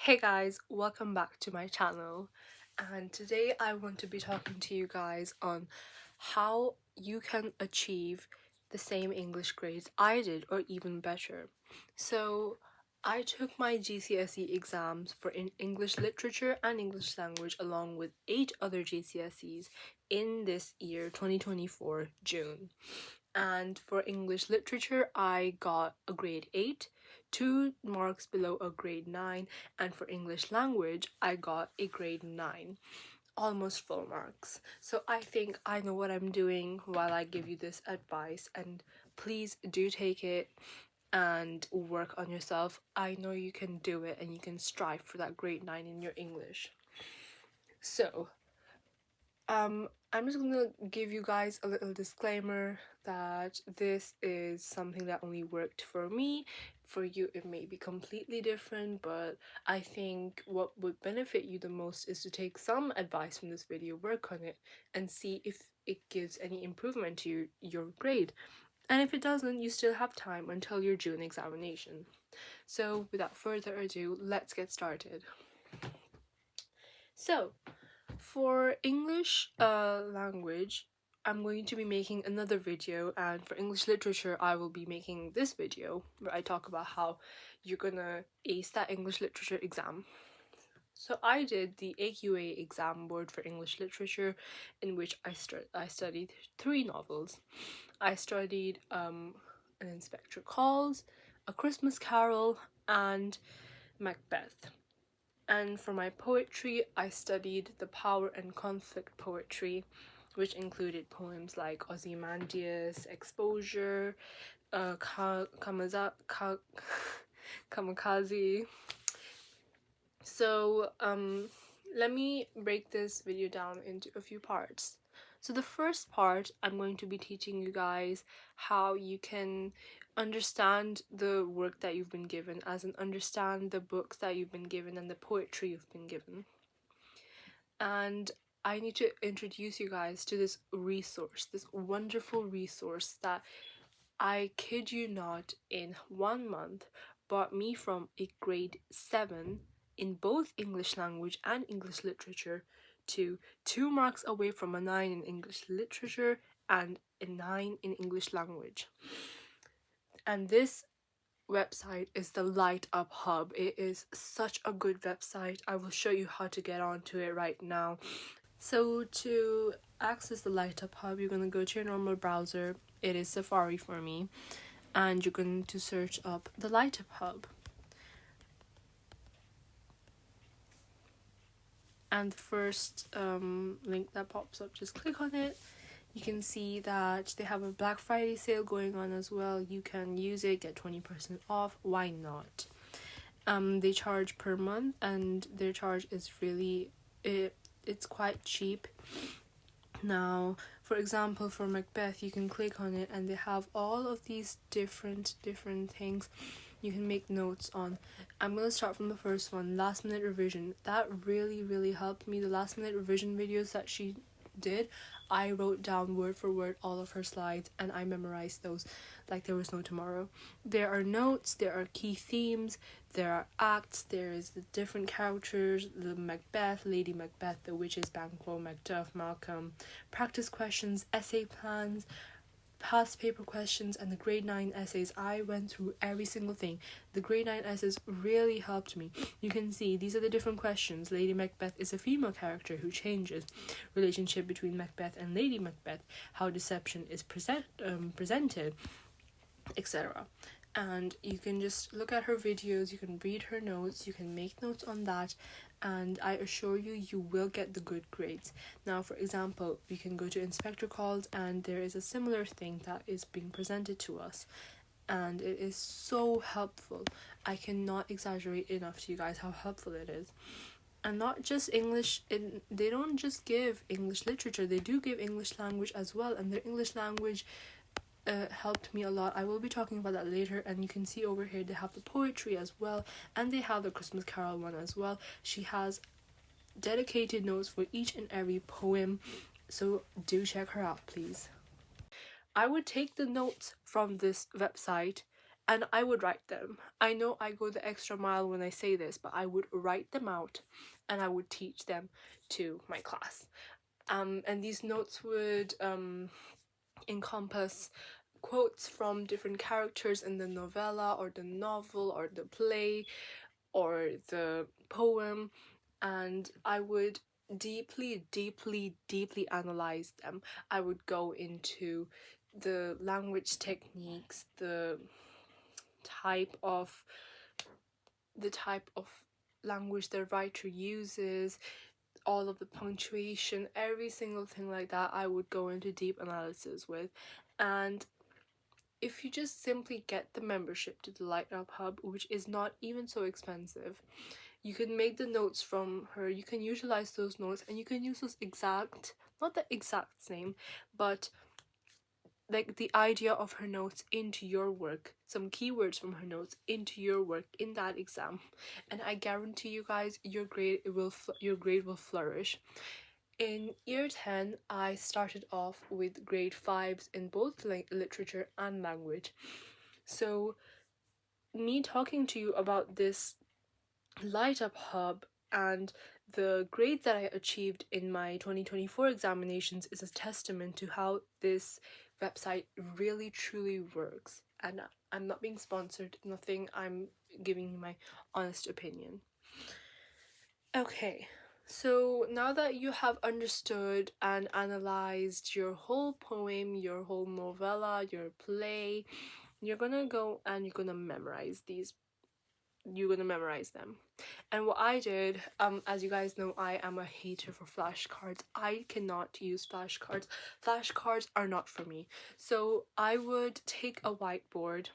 Hey guys, welcome back to my channel, and today I want to be talking to you guys on how you can achieve the same English grades I did or even better. So I took my GCSE exams for English literature and English language along with 8 other GCSEs in this year 2024 June. And for English literature I got a grade 8, 2 marks below a grade 9, and for English language I got a grade 9, almost full marks. So I think I know what I'm doing while I give you this advice, and please do take it and work on yourself. I know you can do it and you can strive for that grade 9 in your English. So I'm just gonna give you guys a little disclaimer that this is something that only worked for me. For you it may be completely different, but I think what would benefit you the most is to take some advice from this video, work on it, and see if it gives any improvement to your grade. And if it doesn't, you still have time until your June examination. So without further ado, let's get started. So for English language, I'm going to be making another video, and for English literature I will be making this video where I talk about how you're gonna ace that English literature exam. So I did the AQA exam board for English literature, in which I studied 3 novels. I studied An Inspector Calls, A Christmas Carol, and Macbeth. And for my poetry, I studied the power and conflict poetry, which included poems like Ozymandias, Exposure, Kamikaze. So let me break this video down into a few parts. So the first part, I'm going to be teaching you guys how you can understand the work that you've been given, as in understand the books that you've been given and the poetry you've been given. And I need to introduce you guys to this resource, this wonderful resource that, I kid you not, in 1 month brought me from a grade 7 in both English language and English literature to 2 marks away from a 9 in English literature and a 9 in English language. And this website is the lightup hub. It is such a good website. I will show you how to get onto it right now. So to access the lightup hub, you're going to go to your normal browser. It is Safari for me, and you're going to search up the lightup hub. And the first link that pops up, just click on it. You can see that they have a Black Friday sale going on as well. You can use it, get 20% off. Why not? They charge per month, and their charge is really it's quite cheap. Now, for example, for Macbeth, you can click on it and they have all of these different things you can make notes on. I'm going to start from the first one, last minute revision. That really helped me. The last minute revision videos that she did, I wrote down word for word all of her slides and I memorized those like there was no tomorrow. There are notes, there are key themes, there are acts, there is the different characters, the Macbeth, Lady Macbeth, the witches, Banquo, Macduff, Malcolm, practice questions, essay plans, past paper questions, and the grade 9 essays. I went through every single thing. The grade 9 essays really helped me. You can see these are the different questions. Lady Macbeth is a female character who changes. Relationship between Macbeth and Lady Macbeth. How deception is presented, etc. And you can just look at her videos, you can read her notes, you can make notes on that, and I assure you, you will get the good grades. Now, for example, we can go to Inspector Calls, and there is a similar thing that is being presented to us, and it is so helpful. I cannot exaggerate enough to you guys how helpful it is. And not just English, they don't just give English literature, they do give English language as well, and their English language helped me a lot. I will be talking about that later, and you can see over here they have the poetry as well, and they have the Christmas Carol one as well. She has dedicated notes for each and every poem, so do check her out, please. I would take the notes from this website and I would write them. I know I go the extra mile when I say this, but I would write them out and I would teach them to my class. And these notes would encompass quotes from different characters in the novella or the novel or the play or the poem, and I would deeply analyze them. I would go into the language techniques, type of the type of language the writer uses, all of the punctuation, every single thing like that. I would go into deep analysis with. And if you just simply get the membership to the Lightup Hub, which is not even so expensive, you can make the notes from her, you can utilize those notes, and you can use those not the exact same, but like the idea of her notes into your work, some keywords from her notes into your work in that exam, and I guarantee you guys your grade will flourish. In year 10, I started off with grade 5s in both literature and language. So me talking to you about this Lightup Hub and the grade that I achieved in my 2024 examinations is a testament to how this website really truly works. And I'm not being sponsored, nothing, I'm giving you my honest opinion. Okay, so now that you have understood and analyzed your whole poem, your whole novella, your play, you're gonna go and you're gonna memorize these. You're gonna memorize them. And what I did, as you guys know, I am a hater for flashcards. I cannot use flashcards. Flashcards are not for me. So I would take a whiteboard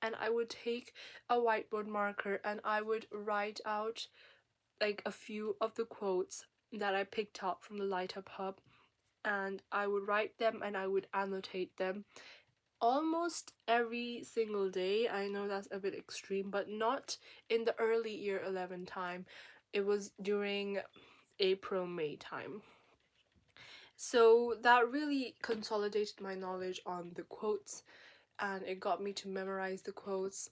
and I would take a whiteboard marker and I would write out like a few of the quotes that I picked up from the Lightup Hub, and I would write them and I would annotate them almost every single day. I know that's a bit extreme, but not in the early year 11 time. It was during April-May time. So that really consolidated my knowledge on the quotes and it got me to memorize the quotes.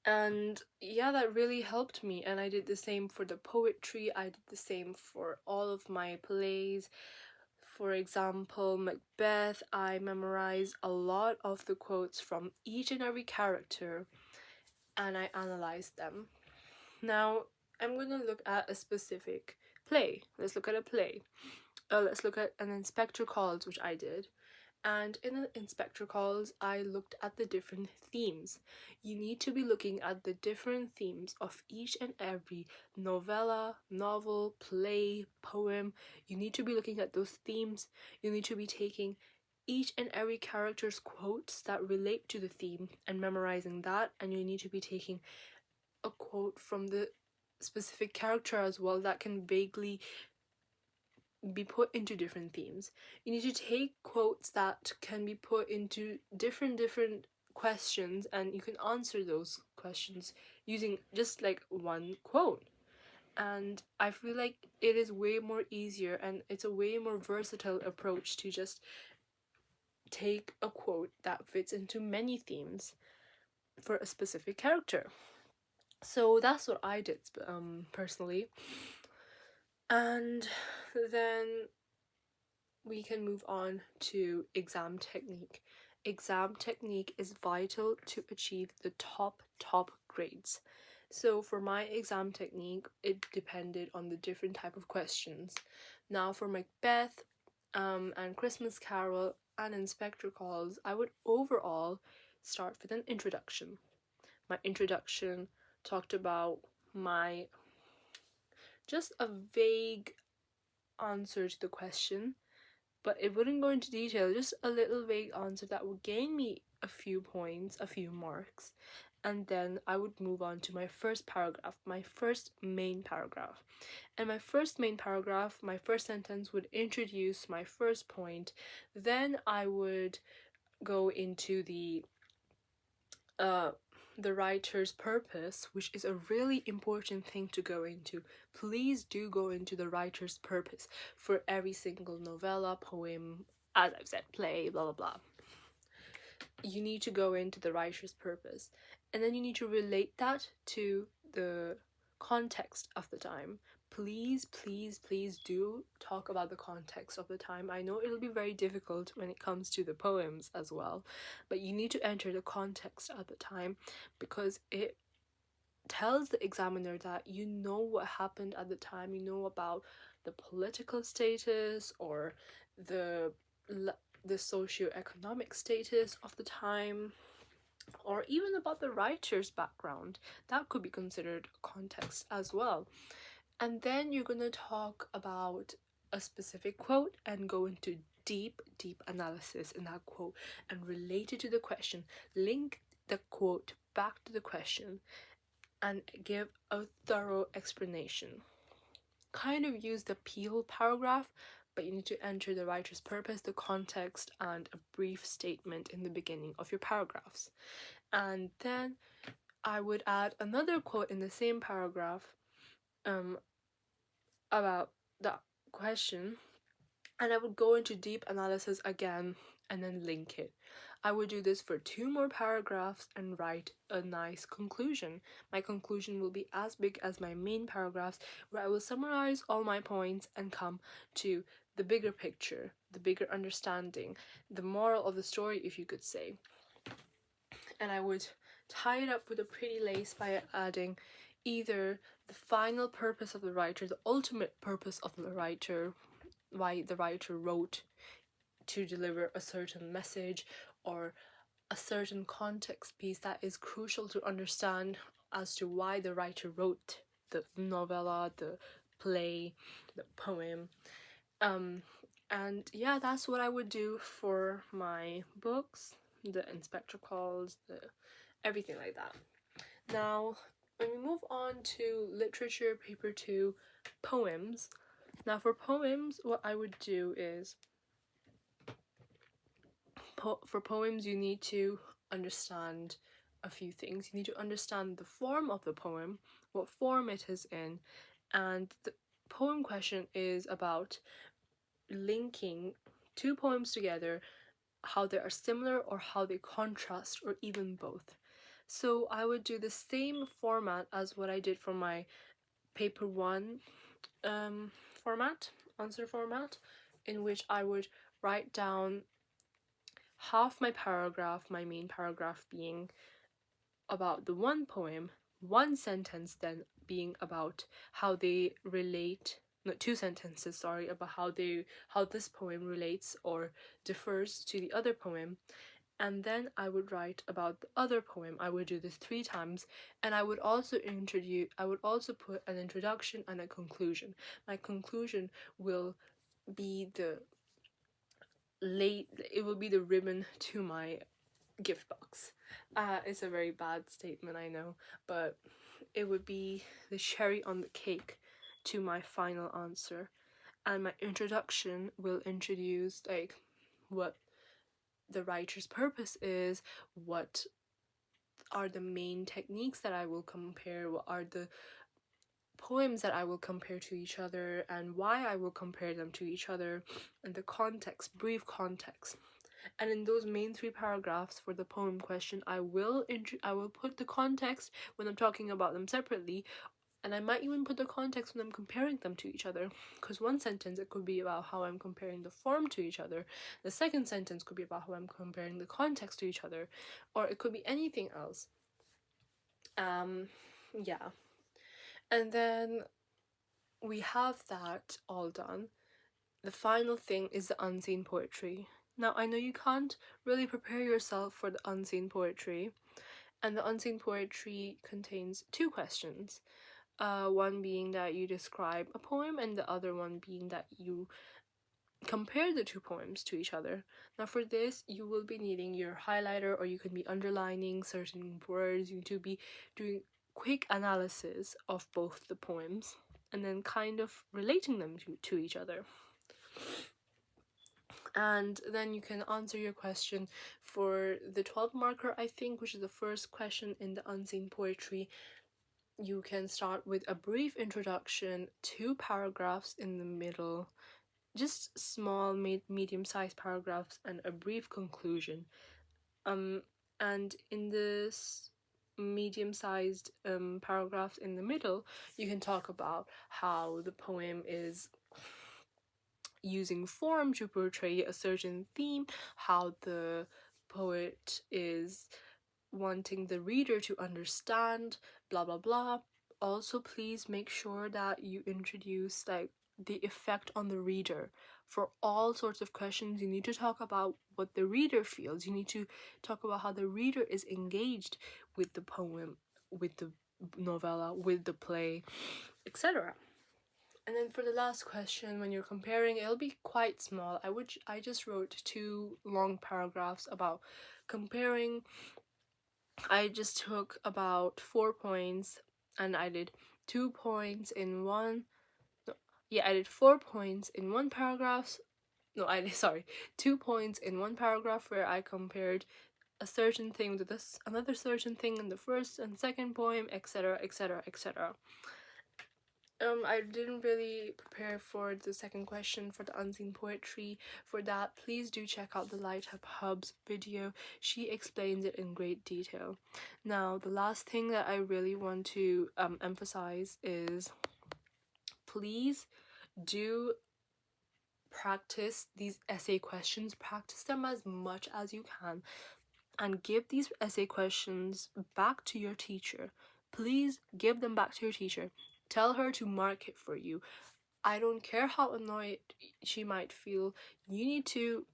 And yeah, that really helped me. And I did the same for the poetry, I did the same for all of my plays. For example, Macbeth, I memorized a lot of the quotes from each and every character and I analyzed them. Now, I'm going to look at a specific play. Let's look at a play. Let's look at an Inspector Calls, which I did. And in the Inspector Calls, I looked at the different themes. You need to be looking at the different themes of each and every novella, novel, play, poem. You need to be looking at those themes. You need to be taking each and every character's quotes that relate to the theme and memorizing that. And you need to be taking a quote from the specific character as well that can vaguely be put into different themes. You need to take quotes that can be put into different questions and you can answer those questions using just like one quote. And I feel like it is way more easier and it's a way more versatile approach to just take a quote that fits into many themes for a specific character. So that's what I did personally. And then we can move on to exam technique. Exam technique is vital to achieve the top grades. So for my exam technique, it depended on the different type of questions. Now for Macbeth, and Christmas Carol and Inspector Calls, I would overall start with an introduction. My introduction talked about just a vague answer to the question, but it wouldn't go into detail, just a little vague answer that would gain me a few points, a few marks, and then I would move on to my first paragraph, my first main paragraph. And my first main paragraph, my first sentence would introduce my first point, then I would go into the writer's purpose, which is a really important thing to go into. Please do go into the writer's purpose for every single novella, poem, as I've said, play, blah blah blah. you need to go into the writer's purpose, and then you need to relate that to the context of the time. Please, please, please do talk about the context of the time. I know it'll be very difficult when it comes to the poems as well, but you need to enter the context of the time, because it tells the examiner that you know what happened at the time, you know about the political status or the the socio-economic status of the time, or even about the writer's background. That could be considered context as well. And then you're going to talk about a specific quote and go into deep analysis in that quote and relate it to the question. Link the quote back to the question and give a thorough explanation. Kind of use the peel paragraph, but you need to enter the writer's purpose, the context, and a brief statement in the beginning of your paragraphs. And then I would add another quote in the same paragraph about that question, and I would go into deep analysis again and then link it. I would do this for 2 more paragraphs and write a nice conclusion. My conclusion will be as big as my main paragraphs, where I will summarize all my points and come to the bigger picture, the bigger understanding, the moral of the story, if you could say. And I would tie it up with a pretty lace by adding either the final purpose of the writer, the ultimate purpose of the writer, why the writer wrote to deliver a certain message, or a certain context piece that is crucial to understand as to why the writer wrote the novella, the play, the poem. And yeah, that's what I would do for my books, the inspector calls, the everything like that. Now, when we move on to literature, paper 2, poems. Now for poems, what I would do is, for poems you need to understand a few things. You need to understand the form of the poem, what form it is in, and the poem question is about linking 2 poems together, how they are similar or how they contrast, or even both. So I would do the same format as what I did for my paper 1 answer format, in which I would write down half my paragraph, my main paragraph being about the one poem, 1 sentence then being about how they relate, no, 2 sentences, sorry, about how this poem relates or differs to the other poem. And then I would write about the other poem. I would do this 3 times, and I would also put an introduction and a conclusion. My conclusion will be the ribbon to my gift box. It's a very bad statement, I know, but it would be the cherry on the cake to my final answer. And my introduction will introduce like what the writer's purpose is, what are the main techniques that I will compare, what are the poems that I will compare to each other, and why I will compare them to each other, and the context, brief context. And in those main 3 paragraphs for the poem question, I will put the context when I'm talking about them separately, and I might even put the context when I'm comparing them to each other, because 1 sentence it could be about how I'm comparing the form to each other, the second sentence could be about how I'm comparing the context to each other, or it could be anything else. Yeah. And then we have that all done. The final thing is the unseen poetry. Now, I know you can't really prepare yourself for the unseen poetry, and the unseen poetry contains 2 questions. One being that you describe a poem, and the other one being that you compare the 2 poems to each other. Now for this, you will be needing your highlighter, or you can be underlining certain words. You need to be doing quick analysis of both the poems, and then kind of relating them to each other. And then you can answer your question for the 12 marker, I think, which is the first question in the unseen poetry. You can start with a brief introduction, 2 paragraphs in the middle, just small medium-sized paragraphs, and a brief conclusion. And in this medium-sized paragraphs in the middle, you can talk about how the poem is using form to portray a certain theme, how the poet is wanting the reader to understand, blah blah blah. Also, please make sure that you introduce like the effect on the reader. For all sorts of questions, you need to talk about what the reader feels. You need to talk about how the reader is engaged with the poem, with the novella, with the play, etc. And then for the last question, when you're comparing, it'll be quite small. I just wrote 2 long paragraphs about comparing. I just took about 4 points and I did 2 points in one. No, yeah, I did 4 points in one paragraph. No, I did, sorry, 2 points in one paragraph where I compared a certain thing with this another certain thing in the first and second poem, etc., etc., etc. I didn't really prepare for the second question for the unseen poetry. For that, please do check out the Lightup Hub's video. She explains it in great detail. Now, the last thing that I really want to emphasize is please do practice these essay questions. Practice them as much as you can and give these essay questions back to your teacher. Please give them back to your teacher. Tell her to mark it for you. I don't care how annoyed she might feel. You need to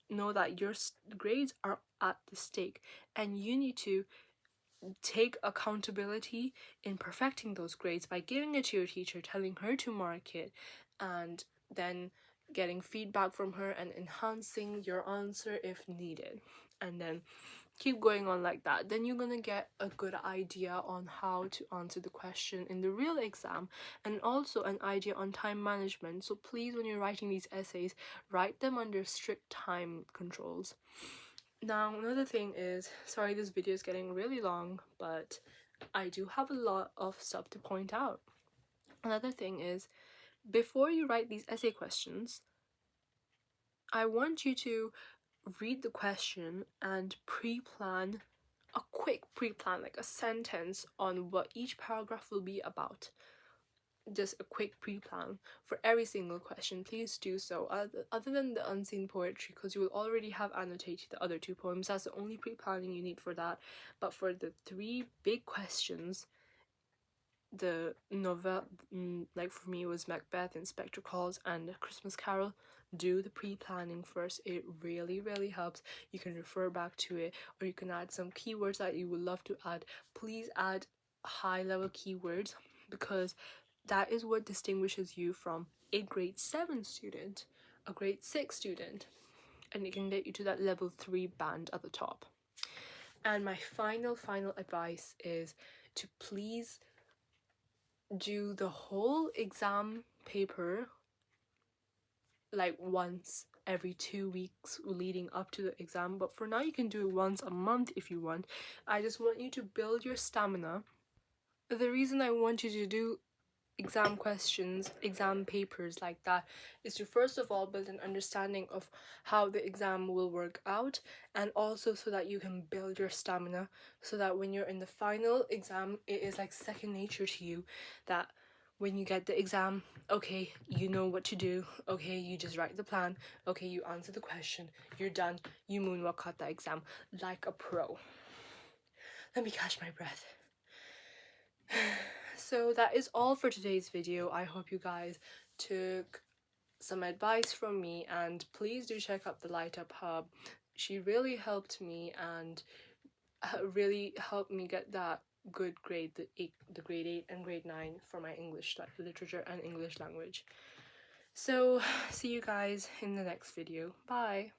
know that your grades are at the stake and you need to take accountability in perfecting those grades by giving it to your teacher, telling her to mark it, and then getting feedback from her and enhancing your answer if needed. And then keep going on like that. Then you're gonna get a good idea on how to answer the question in the real exam, and also an idea on time management. So please, when you're writing these essays, write them under strict time controls. Now, another thing is, sorry this video is getting really long, but I do have a lot of stuff to point out. Another thing is, before you write these essay questions, I want you to read the question and pre-plan a quick pre-plan, like a sentence on what each paragraph will be about. Just a quick pre-plan for every single question. Please do so, other than the unseen poetry, because you will already have annotated the other 2 poems. That's the only pre-planning you need for that. But for the 3 big questions, the novel, like for me it was Macbeth, Inspector Calls, and Christmas Carol, do the pre-planning first. It really helps. You can refer back to it, or you can add some keywords that you would love to add. Please add high-level keywords, because that is what distinguishes you from a grade 7 student, a grade 6 student, and it can get you to that level 3 band at the top. And my final advice is to please do the whole exam paper like once every 2 weeks leading up to the exam, but for now you can do it once a month if you want. I just want you to build your stamina. The reason I want you to do exam questions, exam papers like that, is to first of all build an understanding of how the exam will work out, and also so that you can build your stamina, so that when you're in the final exam, it is like second nature to you, that when you get the exam, okay, you know what to do, okay, you just write the plan, okay, you answer the question, you're done, you moonwalk out the exam like a pro. Let me catch my breath. So that is all for today's video. I hope you guys took some advice from me, and please do check out the Lightup Hub. She really helped me and really helped me get that good grade, the grade 8 and grade 9 for my English literature and English language. So see you guys in the next video. Bye.